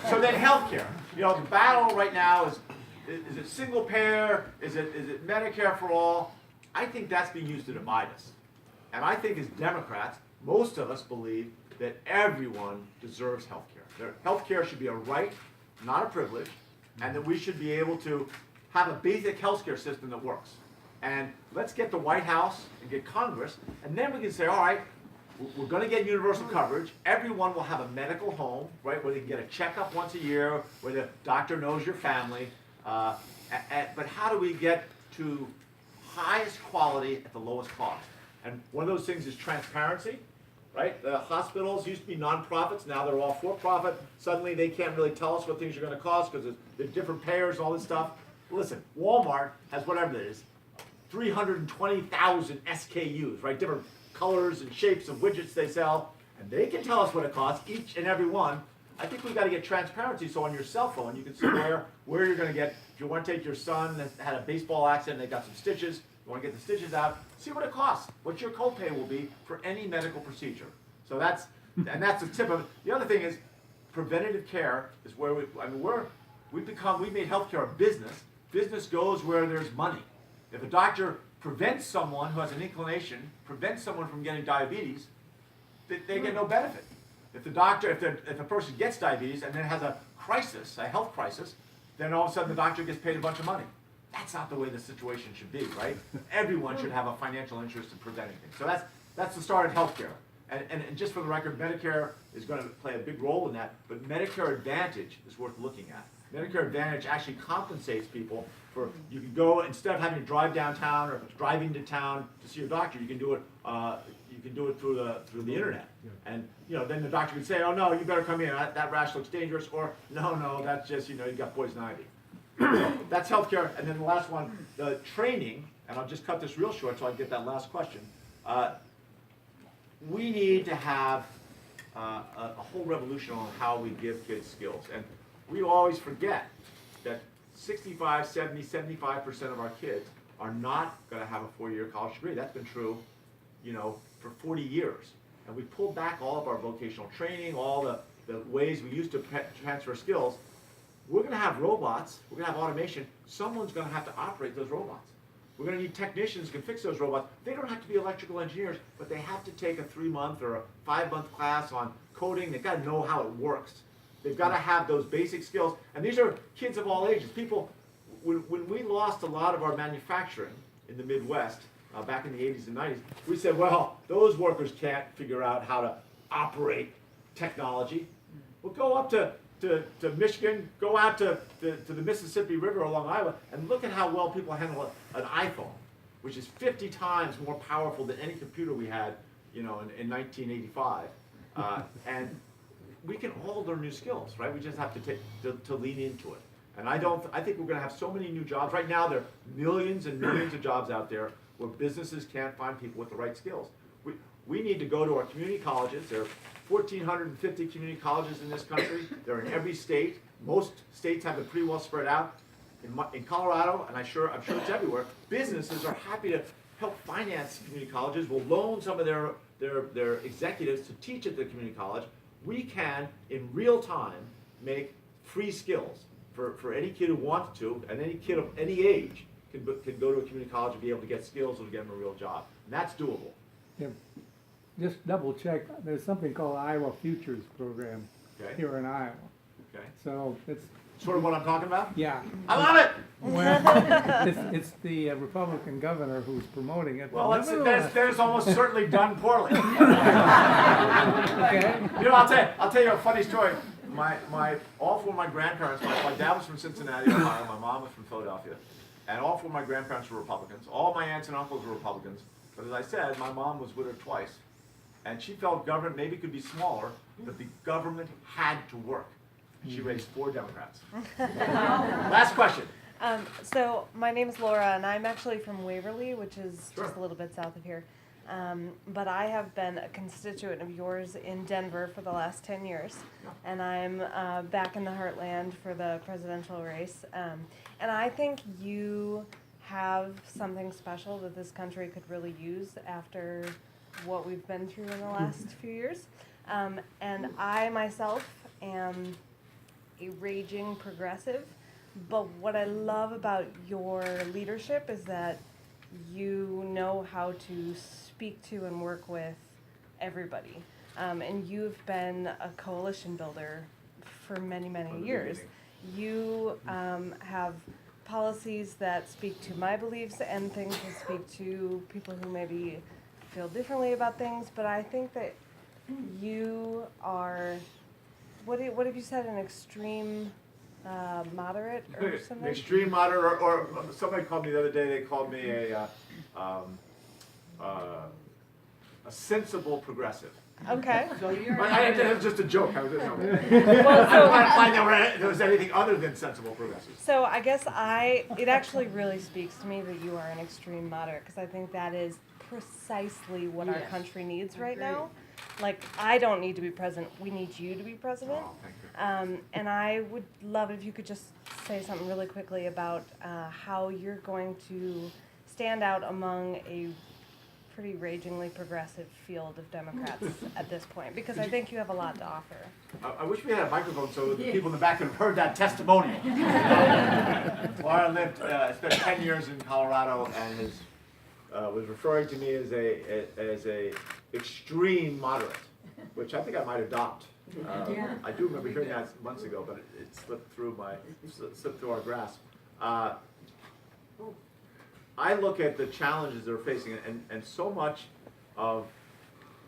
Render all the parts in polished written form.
So then healthcare. You know, the battle right now is it single payer? Is it Medicare for all? I think that's being used to divide us. And I think as Democrats, most of us believe that everyone deserves healthcare. Healthcare should be a right, not a privilege, and that we should be able to have a basic healthcare system that works. And let's get the White House and get Congress, and then we can say, all right, we're going to get universal coverage. Everyone will have a medical home, right, where they can get a checkup once a year, where the doctor knows your family. But how do we get to highest quality at the lowest cost? And one of those things is transparency, right? The hospitals used to be nonprofits, now they're all for-profit. Suddenly they can't really tell us what things are going to cost because there's different payers and all this stuff. Listen, Walmart has whatever it is, 320,000 SKUs, right? Different colors and shapes of widgets they sell, and they can tell us what it costs, each and every one. I think we've got to get transparency so on your cell phone you can see where you're going to get, if you want to take your son that had a baseball accident, they got some stitches, you want to get the stitches out, see what it costs, what your copay will be for any medical procedure. So that's the tip of it. The other thing is preventative care is where we've made healthcare a business. Business goes where there's money. If a doctor prevents someone who has an inclination, prevents someone from getting diabetes, they get no benefit. If a person gets diabetes and then has a crisis, a health crisis, then all of a sudden the doctor gets paid a bunch of money. That's not the way the situation should be, right? Everyone should have a financial interest in preventing things. So that's the start of healthcare. And just for the record, Medicare is going to play a big role in that, but Medicare Advantage is worth looking at. Medicare Advantage actually compensates people for, you can go, instead of having to drive downtown or driving to town to see your doctor, you can do it through the internet. And then the doctor can say, oh no, you better come in, that rash looks dangerous, or no, that's just, you got poison ivy. So that's healthcare. And then the last one, the training, and I'll just cut this real short so I can get that last question. We need to have a whole revolution on how we give kids skills. And we always forget that 65, 70, 75% of our kids are not going to have a 4-year college degree. That's been true, for 40 years. And we pulled back all of our vocational training, all the ways we used to transfer skills. We're going to have robots. We're going to have automation. Someone's going to have to operate those robots. We're going to need technicians who can fix those robots. They don't have to be electrical engineers, but they have to take a 3-month or a 5-month class on coding. They've got to know how it works. They've got to have those basic skills. And these are kids of all ages. People, when we lost a lot of our manufacturing in the Midwest back in the 80s and 90s, we said, well, those workers can't figure out how to operate technology. Well, go up to Michigan, go out to the Mississippi River along Iowa, and look at how well people handle an iPhone, which is 50 times more powerful than any computer we had, in 1985. And we can all learn new skills, right? We just have to lean into it. And I think we're going to have so many new jobs. Right now, there are millions and millions of jobs out there where businesses can't find people with the right skills. We need to go to our community colleges. There are 1,450 community colleges in this country. They're in every state. Most states have it pretty well spread out. In Colorado, and I'm sure it's everywhere, businesses are happy to help finance community colleges. We'll loan some of their executives to teach at the community college. We can, in real time, make free skills for any kid who wants to, and any kid of any age can go to a community college and be able to get skills and get them a real job. And that's doable. Yeah. Just double check, there's something called Iowa Futures Program here in Iowa. Okay. So it's sort of what I'm talking about? Yeah. I love it! Well, it's the Republican governor who's promoting it. Well, that is almost certainly done poorly. Okay. I'll tell you a funny story. All 4 of my grandparents, my dad was from Cincinnati, Ohio, my mom was from Philadelphia, and all 4 of my grandparents were Republicans. All my aunts and uncles were Republicans. But as I said, my mom was widowed twice. And she felt government maybe could be smaller, but the government had to work. And she raised 4 Democrats. Last question. So my name is Laura, and I'm actually from Waverly, which is just a little bit south of here. But I have been a constituent of yours in Denver for the last 10 years. And I'm back in the heartland for the presidential race. And I think you have something special that this country could really use after what we've been through in the last few years. And I myself am a raging progressive, but what I love about your leadership is that you know how to speak to and work with everybody. And you've been a coalition builder for many, many From the years. beginning. You have policies that speak to my beliefs and things that speak to people who maybe feel differently about things, but I think that you are, what have you said, an extreme moderate or An something? extreme moderate, or somebody called me the other day, they called me a sensible progressive. Okay. So you're. It was just a joke. I was just, Well, I don't want to find out there was anything other than sensible progressives. So I guess it actually really speaks to me that you are an extreme moderate, because I think that is precisely what our Yes. country needs right Agreed. now. Like, I don't need to be president, we need you to be president. Oh, thank you. And I would love if you could just say something really quickly about how you're going to stand out among a pretty ragingly progressive field of Democrats at this point, because I think you have a lot to offer. I wish we had a microphone so the people in the back could have heard that testimonial. Laura spent 10 years in Colorado and was referring to me as a extreme moderate, which I think I might adopt. Yeah. I do remember hearing that months ago, but it slipped through our grasp. I look at the challenges they're facing, and so much of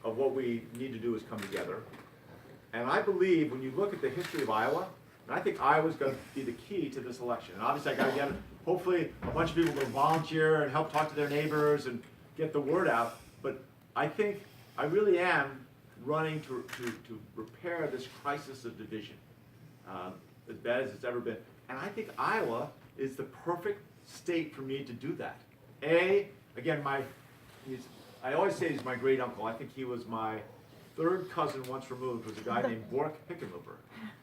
what we need to do is come together. And I believe when you look at the history of Iowa, and I think Iowa's going to be the key to this election. And obviously I got to get, hopefully a bunch of people will volunteer and help talk to their neighbors and get the word out. But I think I really am running to repair this crisis of division, as bad as it's ever been. And I think Iowa is the perfect state for me to do that. Again, I always say he's my great uncle. I think he was my third cousin once removed, was a guy named Governor Hickenlooper.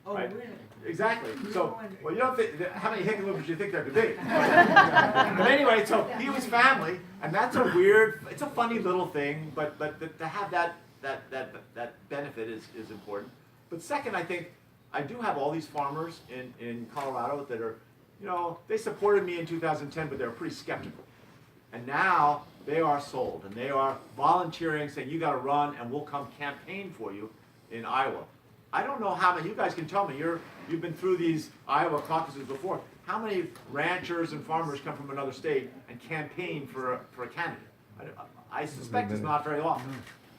Oh, Right? really? Exactly. No So, wonder. well, you don't think, how many Hickenloopers do you think there could be? But anyway, so he was family, and that's a weird, it's a funny little thing, but to have that benefit is important. But second, I think I do have all these farmers in Colorado that are, they supported me in 2010, but they were pretty skeptical. And now they are sold, and they are volunteering, saying, you got to run, and we'll come campaign for you in Iowa. I don't know how many, you guys can tell me, you've been through these Iowa caucuses before. How many ranchers and farmers come from another state and campaign for a candidate? I suspect it's not very often.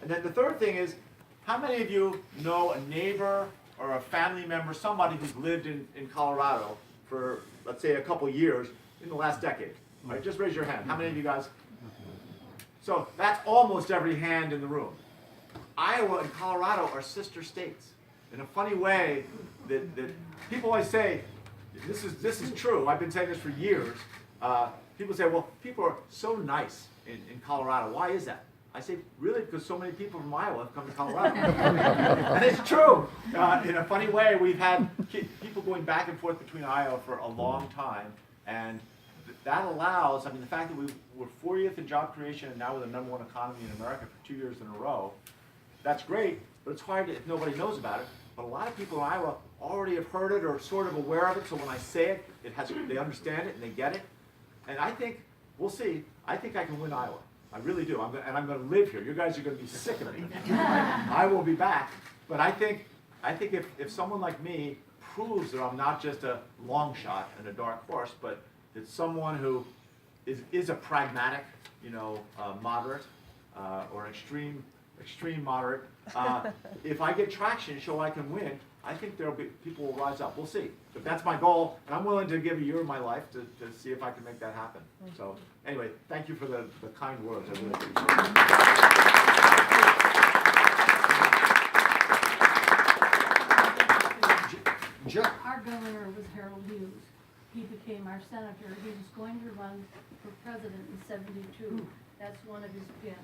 And then the third thing is, how many of you know a neighbor or a family member, somebody who's lived in Colorado for, let's say, a couple years in the last decade? All right, just raise your hand. How many of you guys? So that's almost every hand in the room. Iowa and Colorado are sister states. In a funny way, that people always say, this is true. I've been saying this for years. People say, well, people are so nice in Colorado. Why is that? I say, really, because so many people from Iowa have come to Colorado. And it's true. In a funny way, we've had people going back and forth between Iowa for a long time, and that allows, the fact that we were 40th in job creation and now we're the #1 economy in America for 2 years in a row, that's great, but it's hard if nobody knows about it. But a lot of people in Iowa already have heard it or sort of aware of it, so when I say it, they understand it and they get it. And I think, we'll see, I think I can win Iowa. I really do. I'm going to live here. You guys are going to be sick of me. I will be back. But I think if someone like me proves that I'm not just a long shot and a dark horse, but that someone who is a pragmatic, moderate, or an extreme moderate, if I get traction, show I can win, I think people will rise up. We'll see. But that's my goal, and I'm willing to give a year of my life to see if I can make that happen. So anyway, thank you for the kind words. I really appreciate it. Our governor was Harold Hughes. He became our senator. He was going to run for president in '72. That's one of his pins.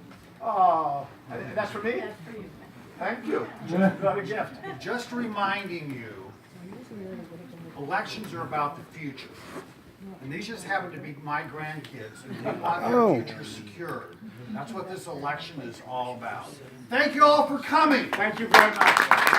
Oh, and that's for me? That's for you. Thank you. What a gift. Just reminding you, elections are about the future. And these just happen to be my grandkids, and we want their future secured. That's what this election is all about. Thank you all for coming. Thank you very much.